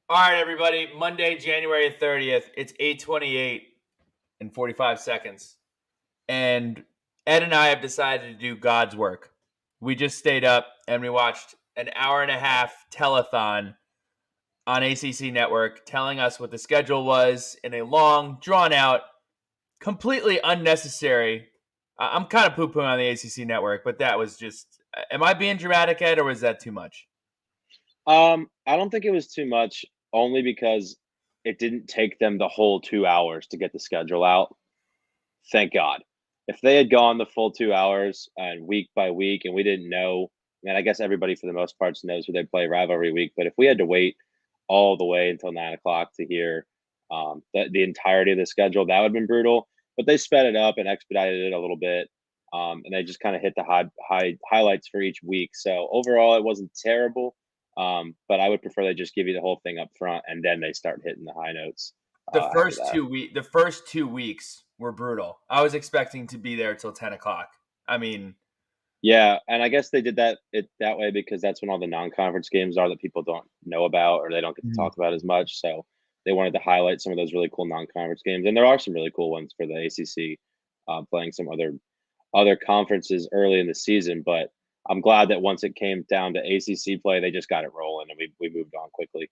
All right, everybody. Monday, January 30th. It's 8:28 and 45 seconds. And Ed and I have decided to do God's work. We just stayed up and we watched an hour and a half telethon on ACC Network telling us what the schedule was in a long, drawn out, completely unnecessary. I'm kind of poo pooing on the ACC Network, but that was just. Am I being dramatic, Ed, or was that too much? I don't think it was too much, only because it didn't take them the whole 2 hours to get the schedule out. Thank God. If they had gone the full 2 hours and week by week and we didn't know, and I guess everybody for the most part knows who they play rivalry week, but if we had to wait all the way until 9 o'clock to hear the entirety of the schedule, that would have been brutal. But they sped it up and expedited it a little bit. And they just kind of hit the highlights for each week. So overall, it wasn't terrible. But I would prefer they just give you the whole thing up front and then they start hitting the high notes after that. The first 2 weeks were brutal. I was expecting to be there till 10 o'clock. I mean, Yeah, and I guess they did that way because that's when all the non-conference games are that people don't know about or they don't get to Mhm. talk about as much. So they wanted to highlight some of those really cool non-conference games, and there are some really cool ones for the ACC, playing some other conferences early in the season. But I'm glad that once it came down to ACC play, they just got it rolling and we moved on quickly.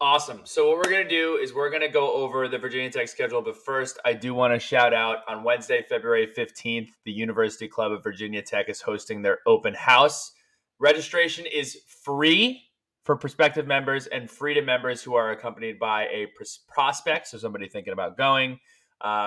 Awesome. So what we're gonna do is we're gonna go over the Virginia Tech schedule, but first I do want to shout out on Wednesday, February 15th, the University Club of Virginia Tech is hosting their open house. Registration is free for prospective members and free to members who are accompanied by a prospect, so somebody thinking about going.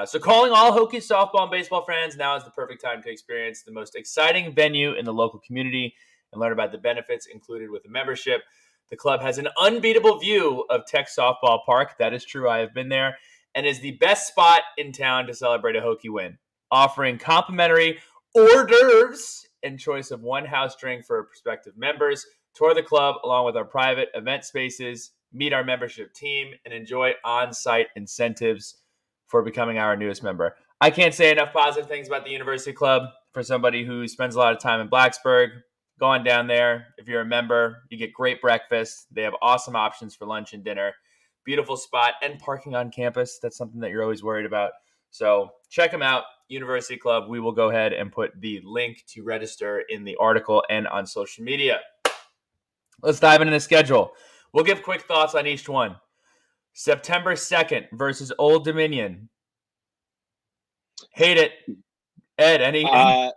So calling all Hokie softball and baseball fans, now is the perfect time to experience the most exciting venue in the local community and learn about the benefits included with the membership. The club has an unbeatable view of Tech Softball Park. That is true. I have been there, and is the best spot in town to celebrate a Hokie win, offering complimentary hors d'oeuvres and choice of one house drink for prospective members. Tour the club along with our private event spaces, meet our membership team, and enjoy on-site incentives for becoming our newest member. I can't say enough positive things about the University Club for somebody who spends a lot of time in Blacksburg. Going down there, if you're a member, you get great breakfast. They have awesome options for lunch and dinner. Beautiful spot and parking on campus. That's something that you're always worried about. So check them out, University Club. We will go ahead and put the link to register in the article and on social media. Let's dive into the schedule. We'll give quick thoughts on each one. September 2nd versus Old Dominion. Hate it. Ed, any Uh,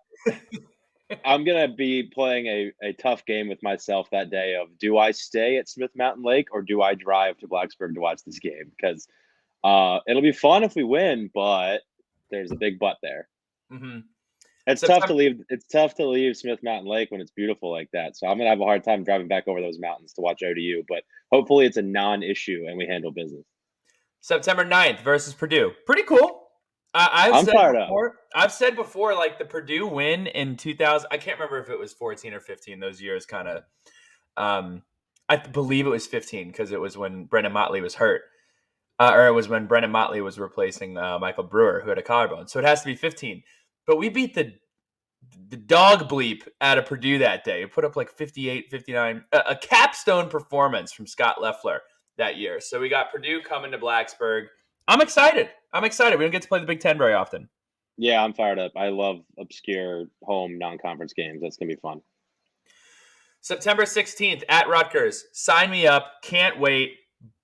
I'm gonna be playing a tough game with myself that day of do I stay at Smith Mountain Lake or do I drive to Blacksburg to watch this game? Because it'll be fun if we win, but there's a big but there. mm-hmm. It's tough to September leave. It's tough to leave Smith Mountain Lake when it's beautiful like that. So I'm gonna have a hard time driving back over those mountains to watch ODU. But hopefully it's a non-issue and we handle business. September 9th versus Purdue. Pretty cool. I've I'm said fired up. before. I've said before, like the Purdue win in 2000. I can't remember if it was 14 or 15. Those years kind of. I believe it was 15 because it was when Brendan Motley was hurt, or it was when Brendan Motley was replacing Michael Brewer, who had a collarbone. So it has to be 15. But we beat the dog bleep out of Purdue that day. It put up like 58, 59, a capstone performance from Scott Leffler that year. So we got Purdue coming to Blacksburg. I'm excited. I'm excited. We don't get to play the Big Ten very often. Yeah, I'm fired up. I love obscure home non-conference games. That's gonna be fun. September 16th at Rutgers. Sign me up. Can't wait.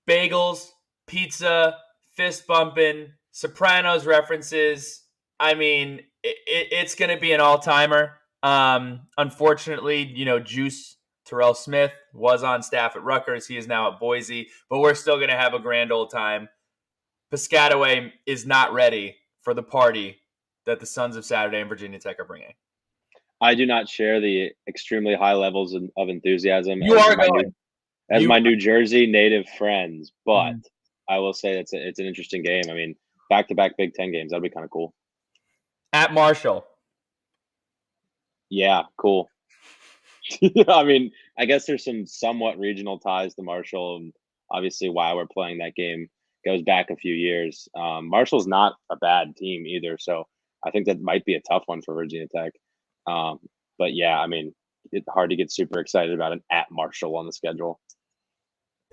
Bagels, pizza, fist bumping, Sopranos references. I mean, it's going to be an all timer. Unfortunately, Juice Terrell Smith was on staff at Rutgers. He is now at Boise, but we're still going to have a grand old time. Piscataway is not ready for the party that the Sons of Saturday and Virginia Tech are bringing. I do not share the extremely high levels of enthusiasm You are going. as You my New Jersey native friends, but Mhm. I will say it's an interesting game. I mean, back to back Big Ten games that'd be kind of cool. At Marshall. Yeah, cool. I mean, I guess there's some somewhat regional ties to Marshall, and obviously why we're playing that game goes back a few years. Marshall's not a bad team either, so I think that might be a tough one for Virginia Tech. Um, but yeah, I mean, it's hard to get super excited about an at Marshall on the schedule.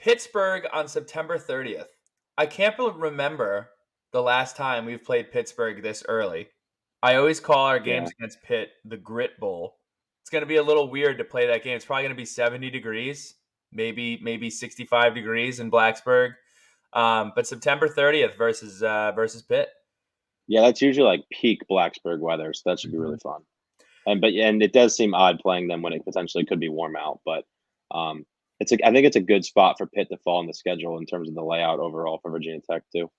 Pittsburgh on September 30th. I can't remember the last time we've played Pittsburgh this early. I always call our Yeah. games against Pitt the Grit Bowl. It's going to be a little weird to play that game. It's probably going to be 70 degrees, maybe 65 degrees in Blacksburg. But September 30th versus Pitt. Yeah, that's usually like peak Blacksburg weather, so that should be really Mhm. fun. And it does seem odd playing them when it potentially could be warm out, but um, I think it's a good spot for Pitt to fall in the schedule in terms of the layout overall for Virginia Tech too.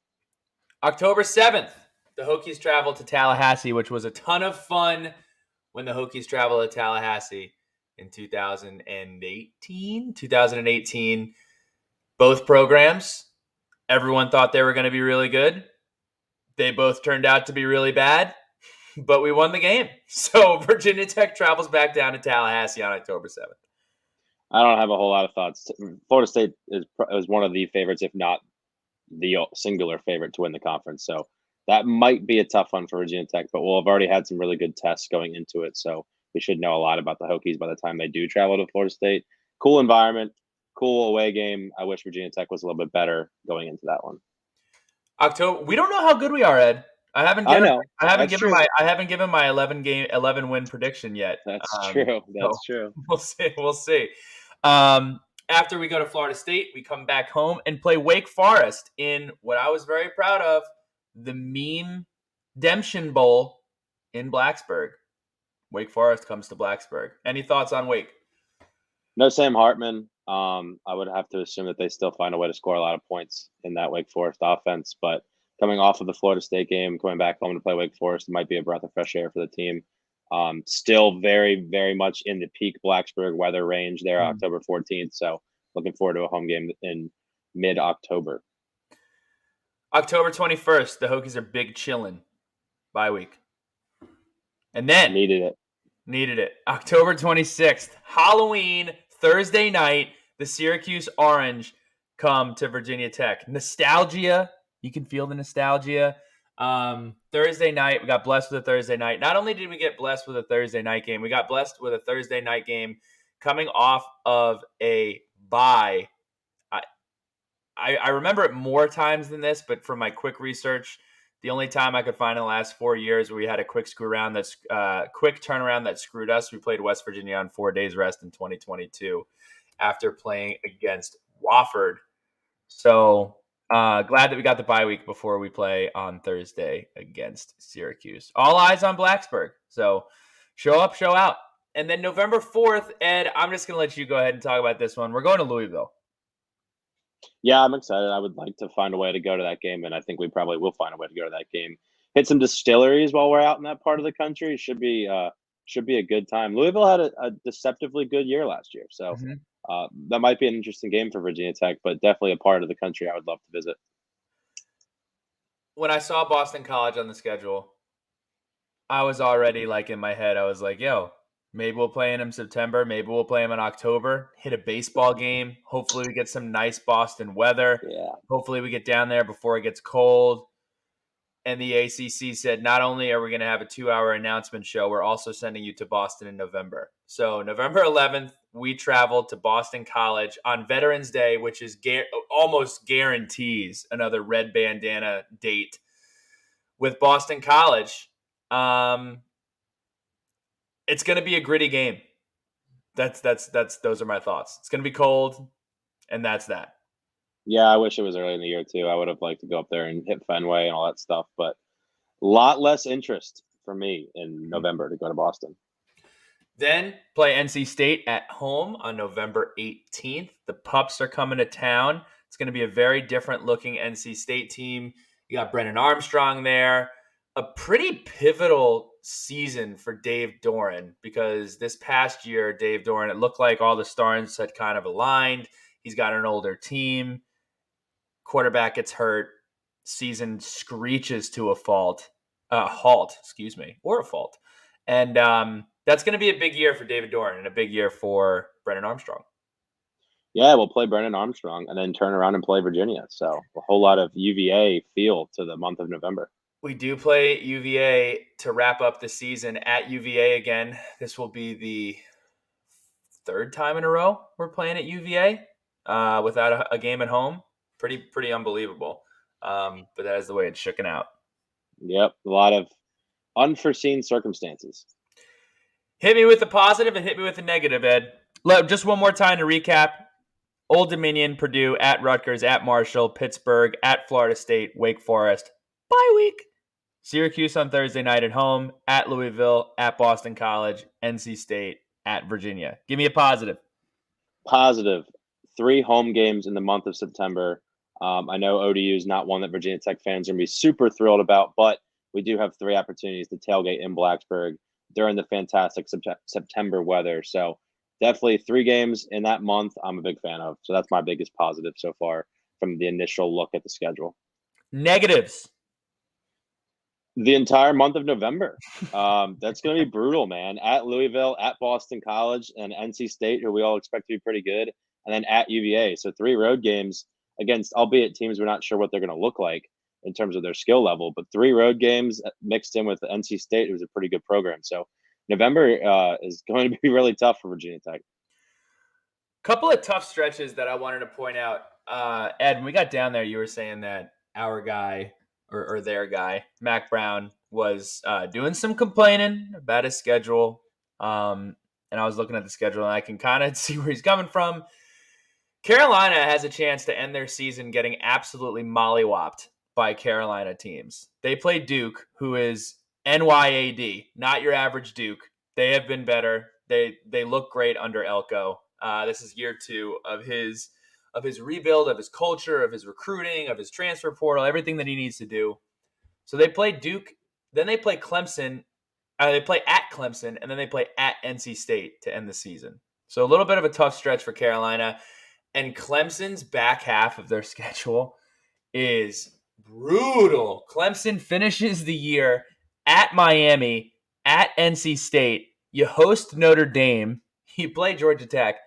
October 7th, the Hokies travel to Tallahassee, which was a ton of fun when the Hokies traveled to Tallahassee in 2018. 2018, both programs, everyone thought they were going to be really good. They both turned out to be really bad, but we won the game. So Virginia Tech travels back down to Tallahassee on October 7th. I don't have a whole lot of thoughts. Florida State is one of the favorites, if not the singular favorite to win the conference. So that might be a tough one for Virginia Tech, but we'll have already had some really good tests going into it. So we should know a lot about the Hokies by the time they do travel to Florida State. Cool environment, cool away game. I wish Virginia Tech was a little bit better going into that one. October. We don't know how good we are, Ed. I haven't I given. know. I haven't That's given true. my. I haven't given my 11 win prediction yet. That's Um, true. so That's true. we'll see. We'll see. After we go to Florida State, we come back home and play Wake Forest in what I was very proud of, the Meme Demption Bowl in Blacksburg. Wake Forest comes to Blacksburg. Any thoughts on Wake? No Sam Hartman. I would have to assume that they still find a way to score a lot of points in that Wake Forest offense. But coming off of the Florida State game, coming back home to play Wake Forest, it might be a breath of fresh air for the team. Still very, very much in the peak Blacksburg weather range there, Mm. October 14th. So looking forward to a home game in mid October. October 21st, the Hokies are big chillin' bye week. And then Needed it. needed it. October 26th, Halloween, Thursday night, the Syracuse Orange come to Virginia Tech. Nostalgia. You can feel the nostalgia. Thursday night, we got blessed with a Thursday night. Not only did we get blessed with a Thursday night game, we got blessed with a Thursday night game coming off of a bye. I remember it more times than this, but from my quick research, the only time I could find in the last 4 years where we had a quick quick turnaround that screwed us, we played West Virginia on 4 days rest in 2022 after playing against Wofford. So glad that we got the bye week before we play on Thursday against Syracuse. All eyes on Blacksburg. So show up, show out. And then November 4th, Ed, I'm just going to let you go ahead and talk about this one. We're going to Louisville. Yeah, I'm excited. I would like to find a way to go to that game, and I think we probably will find a way to go to that game. Hit some distilleries while we're out in that part of the country. Should be a good time. Louisville had a deceptively good year last year, so Mhm. that might be an interesting game for Virginia Tech, but definitely a part of the country I would love to visit. When I saw Boston College on the schedule, I was already like in my head, I was like, yo, maybe we'll play him in September. Maybe we'll play him in October. Hit a baseball game. Hopefully, we get some nice Boston weather. Yeah, Hopefully, we get down there before it gets cold. And the ACC said, not only are we going to have a 2-hour announcement show, we're also sending you to Boston in November. So, November 11th, we traveled to Boston College on Veterans Day, which is almost guarantees another red bandana date with Boston College. Um, it's going to be a gritty game. That's those are my thoughts. It's going to be cold, and that's that. yeah. I wish it was early in the year too. I would have liked to go up there and hit Fenway and all that stuff, but a lot less interest for me in November to go to Boston. Then play NC State at home on November 18th. The Pups are coming to town. It's going to be a very different looking NC State team. You got Brennan Armstrong there. A pretty pivotal season for Dave Doran because this past year, Dave Doran, it looked like all the stars had kind of aligned. He's got an older team. Quarterback gets hurt. Season screeches to a halt, excuse me, or a fault. And that's going to be a big year for David Doran and a big year for Brennan Armstrong. Yeah, we'll play Brennan Armstrong and then turn around and play Virginia. So a whole lot of UVA feel to the month of November. We do play UVA to wrap up the season at UVA again. This will be the third time in a row we're playing at UVA. without a game at home. Pretty unbelievable. But that is the way it's shooken out. Yep, a lot of unforeseen circumstances. Hit me with the positive and hit me with the negative, Ed. Just one more time to recap. Old Dominion, Purdue, at Rutgers, at Marshall, Pittsburgh, at Florida State, Wake Forest. Bye week. Syracuse on Thursday night at home, at Louisville, at Boston College, NC State, at Virginia. Give me a positive. Positive. 3 home games in the month of September. I know ODU is not one that Virginia Tech fans are going to be super thrilled about, but we do have 3 opportunities to tailgate in Blacksburg during the fantastic September weather. So definitely 3 games in that month I'm a big fan of. So that's my biggest positive so far from the initial look at the schedule. Negatives. The entire month of November. That's going to be brutal, man. At Louisville, at Boston College, and NC State, who we all expect to be pretty good, and then at UVA. So 3 road games against, albeit teams we're not sure what they're going to look like in terms of their skill level, but 3 road games mixed in with NC State, who's a pretty good program. So November is going to be really tough for Virginia Tech. Couple of tough stretches that I wanted to point out. Ed, when we got down there, you were saying that our guy or their guy, Mac Brown, was doing some complaining about his schedule. And I was looking at the schedule, and I can kind of see where he's coming from. Carolina has a chance to end their season getting absolutely mollywopped by Carolina teams. They play Duke, who is NYAD, not your average Duke. They have been better. They look great under Elko. This is year 2 of his rebuild, of his culture, of his recruiting, of his transfer portal, everything that he needs to do. So they play Duke, then they play Clemson. They play at Clemson, and then they play at NC State to end the season. So a little bit of a tough stretch for Carolina. And Clemson's back half of their schedule is brutal. Clemson finishes the year at Miami, at NC State. You host Notre Dame. You play Georgia Tech.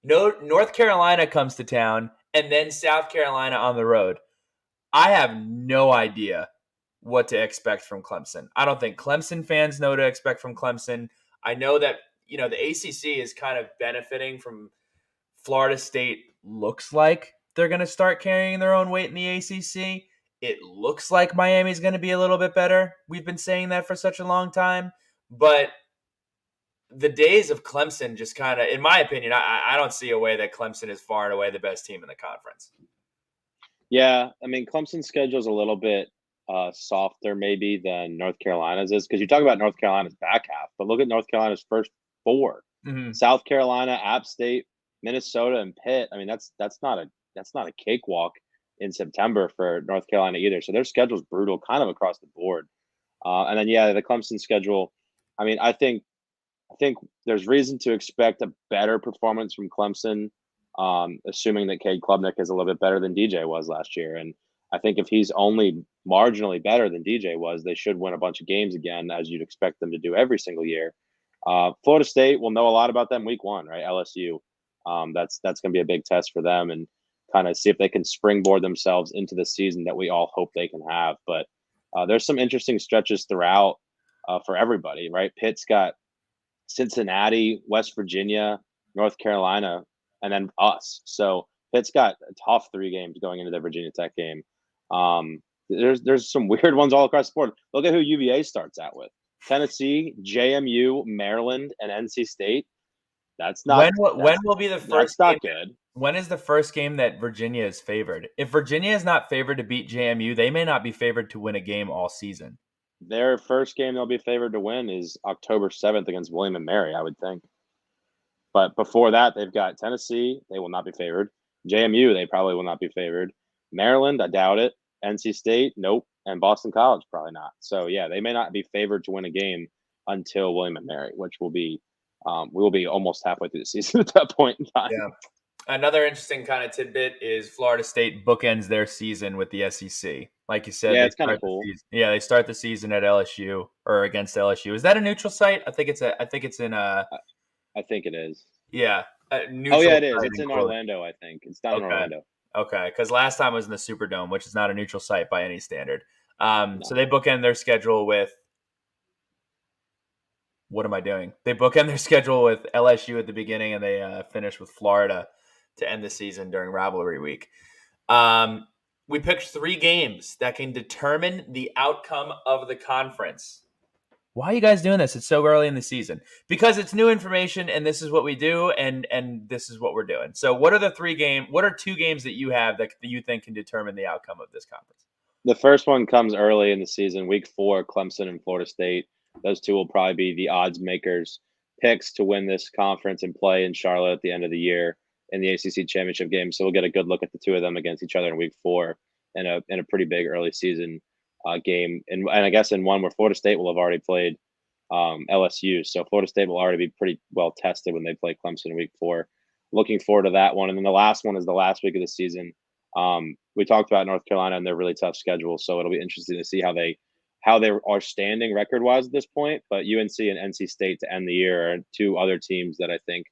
North Carolina comes to town, and then South Carolina on the road. I have no idea what to expect from Clemson. I don't think Clemson fans know what to expect from Clemson. I know that, the ACC is kind of benefiting from Florida State looks like they're going to start carrying their own weight in the ACC. It looks like Miami's going to be a little bit better. We've been saying that for such a long time. But the days of Clemson just kind of, in my opinion, I don't see a way that Clemson is far and away the best team in the conference. Yeah, I mean, Clemson's schedule is a little bit softer maybe than North Carolina's is, because you talk about North Carolina's back half, but look at North Carolina's first 4. Mm-hmm. South Carolina, App State, Minnesota, and Pitt. I mean, that's not a cakewalk in September for North Carolina either. So their schedule's brutal, kind of across the board. And then the Clemson schedule. I mean, I think there's reason to expect a better performance from Clemson, assuming that Cade Klubnik is a little bit better than DJ was last year. And I think if he's only marginally better than DJ was, they should win a bunch of games again, as you'd expect them to do every single year. Florida State, will know a lot about them week 1, right? LSU. That's going to be a big test for them, and kind of see if they can springboard themselves into the season that we all hope they can have. But there's some interesting stretches throughout for everybody, right? Pitt's got Cincinnati, West Virginia, North Carolina, and then us. So Pitt's got a tough 3 games going into the Virginia Tech game. There's some weird ones all across the board. Look at who UVA starts out with: Tennessee, JMU, Maryland, and NC State. That's not. When will be the first? That's not good. When is the first game that Virginia is favored? If Virginia is not favored to beat JMU, they may not be favored to win a game all season. Their first game they'll be favored to win is October 7th against William and Mary, I would think. But before that, they've got Tennessee. They will not be favored. JMU, they probably will not be favored. Maryland, I doubt it. NC State, nope. And Boston College, probably not. So, they may not be favored to win a game until William and Mary, which will be we will be almost halfway through the season at that point in time. Yeah. Another interesting kind of tidbit is Florida State bookends their season with the SEC. Like you said, it's kind of cool. They start the season at LSU or against LSU. Is that a neutral site? I think it's in I think it is. Yeah. It is. It's in Orlando, I think. It's down in Orlando. Okay, because last time it was in the Superdome, which is not a neutral site by any standard. So they bookend their schedule with. What am I doing? They bookend their schedule with LSU at the beginning, and they finish with Florida to end the season during rivalry week. We picked 3 games that can determine the outcome of the conference. Why are you guys doing this? It's so early in the season. Because it's new information, and this is what we do, and this is what we're doing. So, what are 2 games that you have that you think can determine the outcome of this conference? The first one comes early in the season, week 4, Clemson and Florida State. Those two will probably be the odds makers picks to win this conference and play in Charlotte at the end of the year in the ACC championship game. So we'll get a good look at the two of them against each other in week 4 in a pretty big early season game. And I guess in one where Florida State will have already played LSU. So Florida State will already be pretty well tested when they play Clemson in week 4. Looking forward to that one. And then the last one is the last week of the season. We talked about North Carolina and their really tough schedule, so it'll be interesting to see how they are standing record wise at this point. But UNC and NC State to end the year are 2 other teams that I think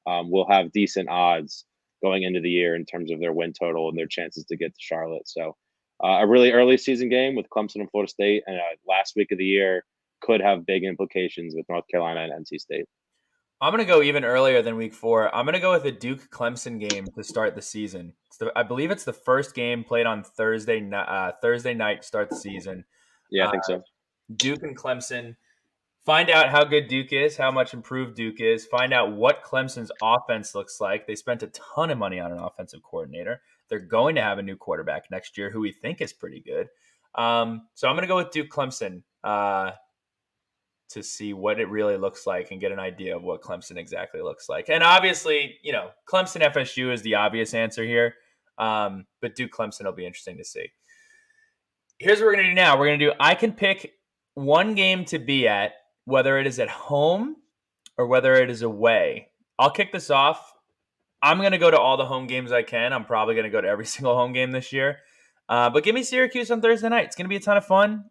will have decent odds going into the year in terms of their win total and their chances to get to Charlotte. So a really early season game with Clemson and Florida State, and last week of the year could have big implications with North Carolina and NC State. I'm going to go even earlier than week 4. I'm going to go with a Duke-Clemson game to start the season. I believe it's the first game played on Thursday night to start the season. Yeah, I think so. Duke and Clemson. Find out how good Duke is, how much improved Duke is. Find out what Clemson's offense looks like. They spent a ton of money on an offensive coordinator. They're going to have a new quarterback next year who we think is pretty good. So I'm going to go with Duke-Clemson. To see what it really looks like and get an idea of what Clemson exactly looks like. And obviously, Clemson FSU is the obvious answer here. But Duke Clemson will be interesting to see. Here's what we're going to do now. We're going to do, I can pick one game to be at, whether it is at home or whether it is away. I'll kick this off. I'm going to go to all the home games I can. I'm probably going to go to every single home game this year. But give me Syracuse on Thursday night. It's going to be a ton of fun.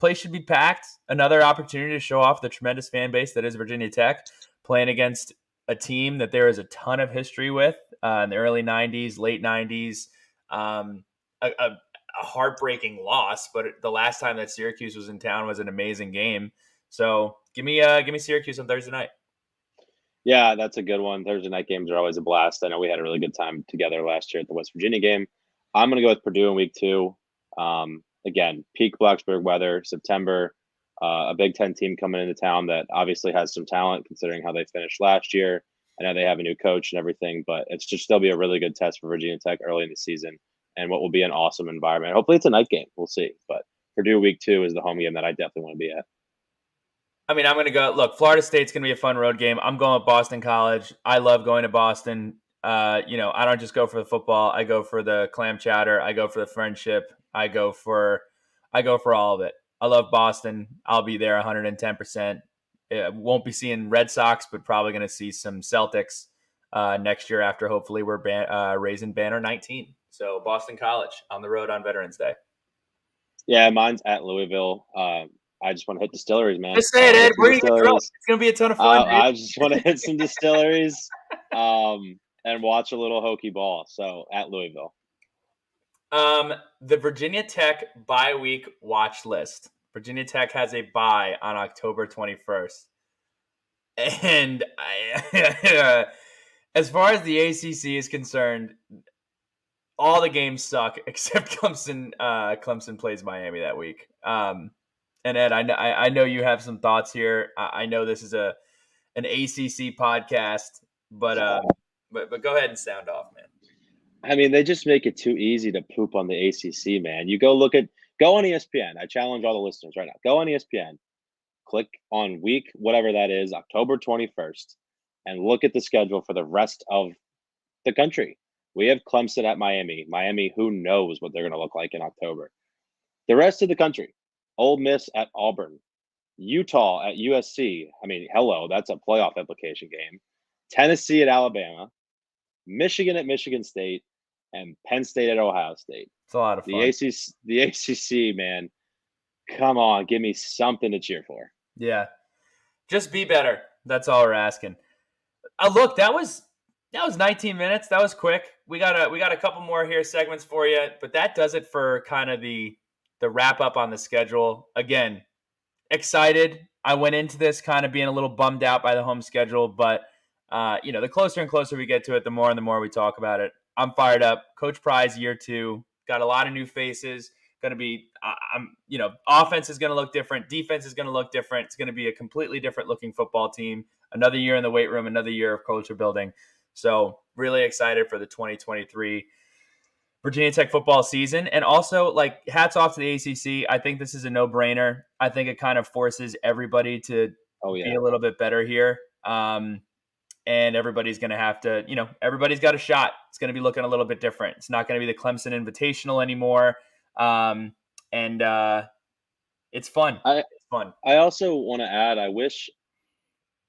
Place should be packed. Another opportunity to show off the tremendous fan base that is Virginia Tech, playing against a team that there is a ton of history with in the early 90s, late 90s. A heartbreaking loss, but the last time that Syracuse was in town was an amazing game. So give me Syracuse on Thursday night. Yeah, that's a good one. Thursday night games are always a blast. I know we had a really good time together last year at the West Virginia game. I'm going to go with Purdue in week 2. Again, peak Blacksburg weather, September, a Big Ten team coming into town that obviously has some talent considering how they finished last year. I know they have a new coach and everything, but it's just still be a really good test for Virginia Tech early in the season and what will be an awesome environment. Hopefully it's a night game. We'll see. But Purdue week 2 is the home game that I definitely want to be at. I mean, I'm going to go. Look, Florida State's going to be a fun road game. I'm going with Boston College. I love going to Boston. I don't just go for the football. I go for the clam chowder. I go for the friendship. I go for all of it. I love Boston. I'll be there 110%. Won't be seeing Red Sox, but probably going to see some Celtics next year after hopefully we're raising banner 19. So Boston College on the road on Veterans Day. Yeah, mine's at Louisville. I just want to hit distilleries, man. Just say it, Ed. We're going to get drunk. It's going to be a ton of fun. I just want to hit some distilleries and watch a little Hokie ball. So at Louisville. The Virginia Tech bye week watch list. Virginia Tech has a bye on October 21st. And as far as the ACC is concerned, all the games suck except Clemson. Clemson plays Miami that week. And Ed, I know you have some thoughts here. I know this is an ACC podcast, but go ahead and sound off, man. I mean, they just make it too easy to poop on the ACC, man. You go on ESPN. I challenge all the listeners right now. Go on ESPN, click on week, whatever that is, October 21st, and look at the schedule for the rest of the country. We have Clemson at Miami. Miami, who knows what they're going to look like in October. The rest of the country, Ole Miss at Auburn, Utah at USC. I mean, hello, that's a playoff implication game. Tennessee at Alabama, Michigan at Michigan State, and Penn State at Ohio State. It's a lot of fun. The ACC, man, come on, give me something to cheer for. Yeah, just be better. That's all we're asking. Look, that was 19 minutes. That was quick. We got a couple more here segments for you, but that does it for kind of the wrap up on the schedule. Again, excited. I went into this kind of being a little bummed out by the home schedule, but The closer and closer we get to it, the more and the more we talk about it. I'm fired up. Coach Pry's year 2, got a lot of new faces. Going to be, offense is going to look different. Defense is going to look different. It's going to be a completely different looking football team. Another year in the weight room, another year of culture building. So really excited for the 2023 Virginia Tech football season. And also, hats off to the ACC. I think this is a no-brainer. I think it kind of forces everybody to be a little bit better here. And everybody's going to have to, everybody's got a shot. It's going to be looking a little bit different. It's not going to be the Clemson Invitational anymore. It's fun. It's fun. I also want to add, I wish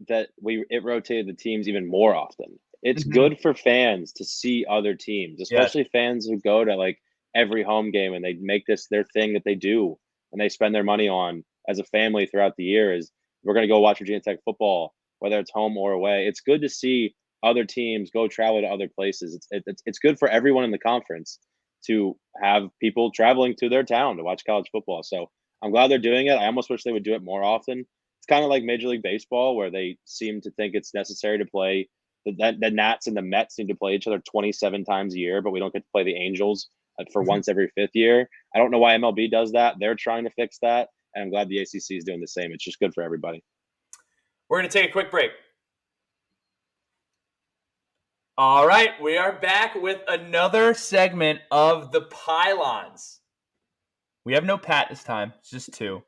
that it rotated the teams even more often. It's good for fans to see other teams, especially fans who go to every home game and they make this their thing that they do and they spend their money on as a family throughout the year. Is we're going to go watch Virginia Tech football, whether it's home or away. It's good to see other teams go travel to other places. It's good for everyone in the conference to have people traveling to their town to watch college football. So I'm glad they're doing it. I almost wish they would do it more often. It's kind of like Major League Baseball, where they seem to think it's necessary to play. The Nats and the Mets seem to play each other 27 times a year, but we don't get to play the Angels for once every 5th year. I don't know why MLB does that. They're trying to fix that, and I'm glad the ACC is doing the same. It's just good for everybody. We're going to take a quick break. All right, we are back with another segment of the Pylons. We have no Pat this time. It's just 2.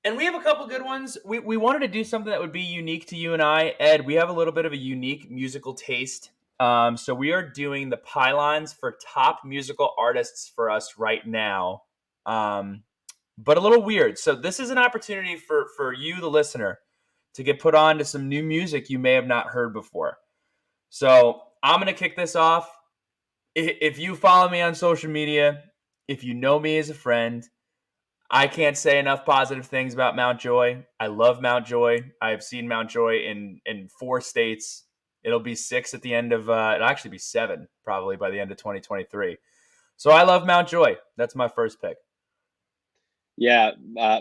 And we have a couple good ones. We wanted to do something that would be unique to you and I. Ed, we have a little bit of a unique musical taste. So we are doing the Pylons for top musical artists for us right now. But a little weird. So this is an opportunity for you, the listener, to get put on to some new music you may have not heard before. So I'm going to kick this off. If you follow me on social media, if you know me as a friend, I can't say enough positive things about Mount Joy. I love Mount Joy. I have seen Mount Joy in 4 states. It'll be 6 at the end of it'll actually be 7 probably by the end of 2023. So I love Mount Joy. That's my first pick. Yeah,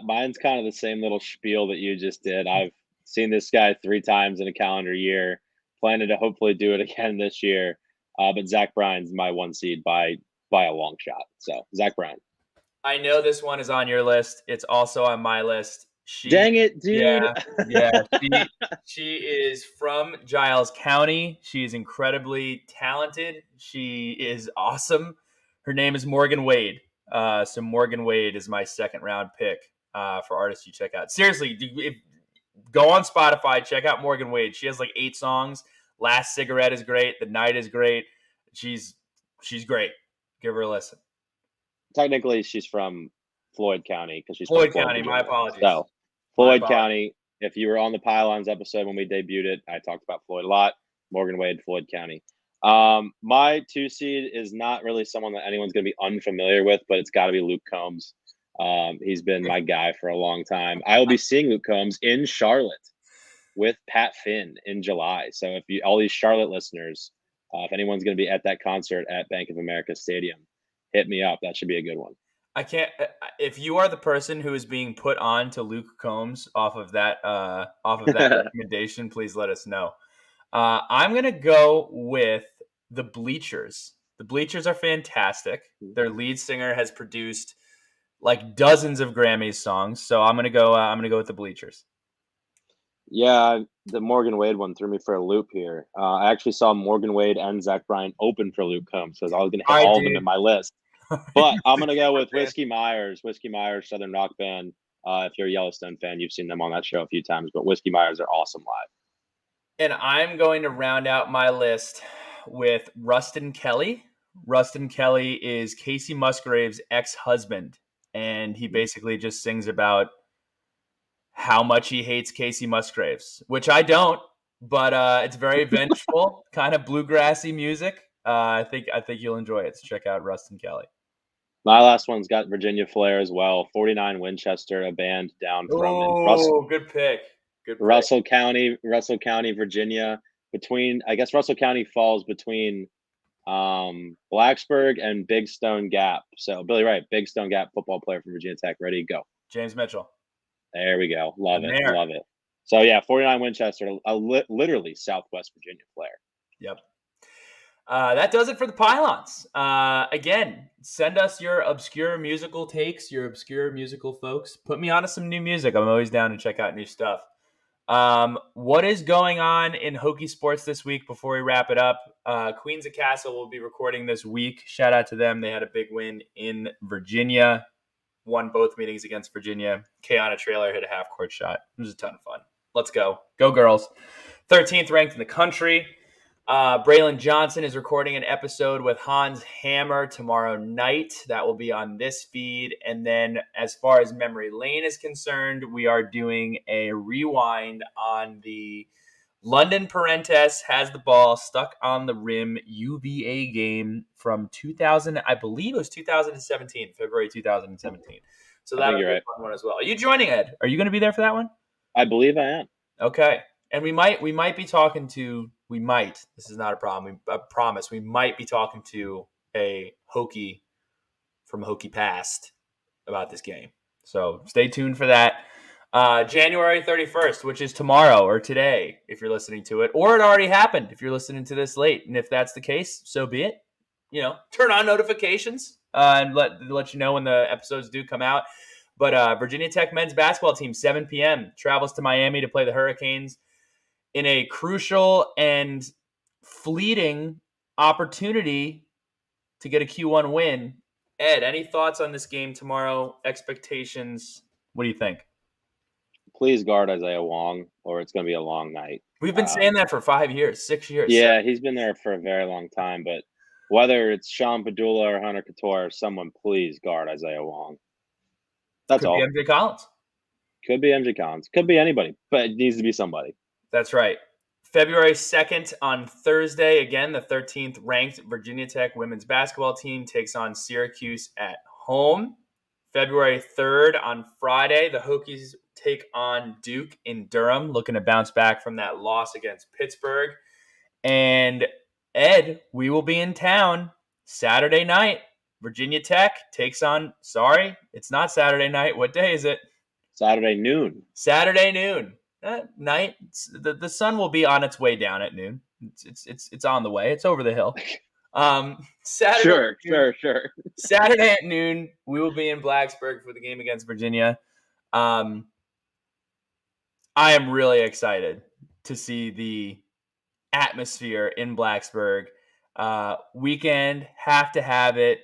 mine's kind of the same little spiel that you just did. I've seen this guy 3 times in a calendar year. Planning to hopefully do it again this year. But Zach Bryan's my 1 seed by a long shot. So Zach Bryan. I know this one is on your list. It's also on my list. Dang it, dude. Yeah. She is from Giles County. She is incredibly talented. She is awesome. Her name is Morgan Wade. So Morgan Wade is my 2nd round pick for artists you check out. Seriously, go on Spotify, check out Morgan Wade. She has 8 songs. Last Cigarette is great. The Night is great. She's great. Give her a listen. Technically, she's from Floyd County because she's Floyd from County. Virginia. My apologies. So, Floyd County. If you were on the Pylons episode when we debuted it, I talked about Floyd a lot. Morgan Wade, Floyd County. My 2 seed is not really someone that anyone's going to be unfamiliar with, but it's got to be Luke Combs. He's been my guy for a long time. I will be seeing Luke Combs in Charlotte with Pat Finn in July. So if you, all these Charlotte listeners, if anyone's going to be at that concert at Bank of America Stadium, hit me up. That should be a good one. I can't. If you are the person who is being put on to Luke Combs off of that recommendation, please let us know. I'm gonna go with the Bleachers. The Bleachers are fantastic. Their lead singer has produced dozens of Grammys songs, so I'm gonna go with the Bleachers. Yeah, the Morgan Wade one threw me for a loop here. I actually saw Morgan Wade and Zach Bryan open for Luke Combs because I was going to hit all of them in my list. But I'm going to go with Whiskey Myers, Southern rock band. If you're a Yellowstone fan, you've seen them on that show a few times. But Whiskey Myers are awesome live. And I'm going to round out my list with Rustin Kelly. Rustin Kelly is Casey Musgrave's ex-husband, and he basically just sings about how much he hates Casey Musgraves, which I don't, but it's very vengeful, kind of bluegrassy music. I think you'll enjoy it. So check out Rustin Kelly. My last one's got Virginia flair as well. 49 Winchester, a band down from good pick. Russell County, Virginia. I guess Russell County falls between Blacksburg and Big Stone Gap. So Billy Wright, Big Stone Gap football player from Virginia Tech. Ready to go. James Mitchell. There we go. Love it. So, yeah, 49 Winchester, literally Southwest Virginia flair. Yep. That does it for the pylons. Again, send us your obscure musical takes, your obscure musical folks. Put me onto some new music. I'm always down to check out new stuff. What is going on in Hokie sports this week before we wrap it up? Queens of Castle will be recording this week. Shout out to them. They had a big win in Virginia. Won both meetings against Virginia. Kayana Trailer hit a half-court shot. It was a ton of fun. Let's go. Go girls. 13th ranked in the country. Braylon Johnson is recording an episode with Hans Hammer tomorrow night. That will be on this feed. And then as far as Memory Lane is concerned, we are doing a rewind on the London Parentes has the ball stuck on the rim UVA game from 2000. I believe it was 2017, February 2017. So I think that'll you're be a right. fun one as well. Are you joining, Ed? Are you going to be there for that one? I believe I am. Okay. And we might be talking to this is not a problem. I promise we might be talking to a Hokie from Hokie Past about this game. So stay tuned for that. January 31st, which is tomorrow or today, if you're listening to it, or it already happened if you're listening to this late. And if that's the case, so be it. Turn on notifications and let you know when the episodes do come out. But Virginia Tech men's basketball team, 7 p.m., travels to Miami to play the Hurricanes in a crucial and fleeting opportunity to get a Q1 win. Ed, any thoughts on this game tomorrow? Expectations? What do you think? Please guard Isaiah Wong, or it's going to be a long night. We've been saying that for 5 years, 6 years. Yeah, he's been there for a very long time. But whether it's Sean Padula or Hunter Couture, someone please guard Isaiah Wong. That's Could all. be MJ Collins. Could be MJ Collins. Could be anybody, but it needs to be somebody. That's right. February 2nd on Thursday, again, the 13th ranked Virginia Tech women's basketball team takes on Syracuse at home. February 3rd on Friday, the Hokies take on Duke in Durham, looking to bounce back from that loss against Pittsburgh. And Ed, we will be in town Saturday night. Virginia Tech takes on, sorry, it's not Saturday night. What day is it? Saturday noon. Saturday noon. Night. The sun will be on its way down at noon. It's on the way. It's over the hill. Saturday. Sure. Saturday at noon, we will be in Blacksburg for the game against Virginia. I am really excited to see the atmosphere in Blacksburg. Weekend, have to have it.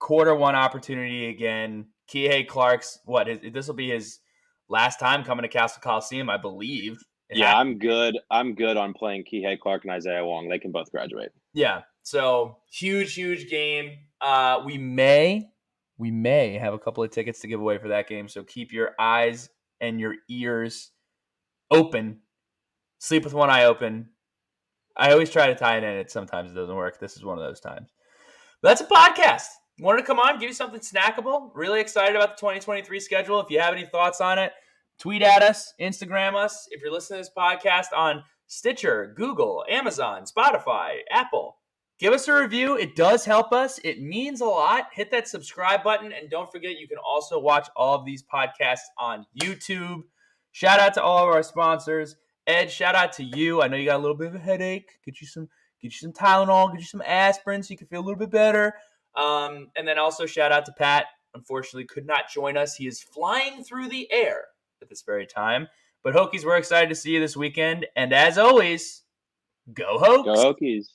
Quarter-1 opportunity again. Kihei Clark's this will be his last time coming to Castle Coliseum, I believe. I'm good. I'm good on playing Kihei Clark and Isaiah Wong. They can both graduate. Yeah. So huge game. We may have a couple of tickets to give away for that game. So keep your eyes and your ears open. Sleep with one eye open. I always try to tie it in. Sometimes it doesn't work. This is one of those times. But that's a podcast. Wanted to come on, give you something snackable. Really excited about the 2023 schedule. If you have any thoughts on it, tweet at us, Instagram us. If you're listening to this podcast on Stitcher, Google, Amazon, Spotify, Apple, give us a review. It does help us. It means a lot. Hit that subscribe button. And don't forget, you can also watch all of these podcasts on YouTube. Shout out to all of our sponsors. Ed, shout out to you. I know you got a little bit of a headache. Get you some Tylenol, get you some aspirin so you can feel a little bit better. And then also shout out to Pat. Unfortunately, could not join us. He is flying through the air at this very time. But Hokies, we're excited to see you this weekend. And as always, go Hokies. Go Hokies.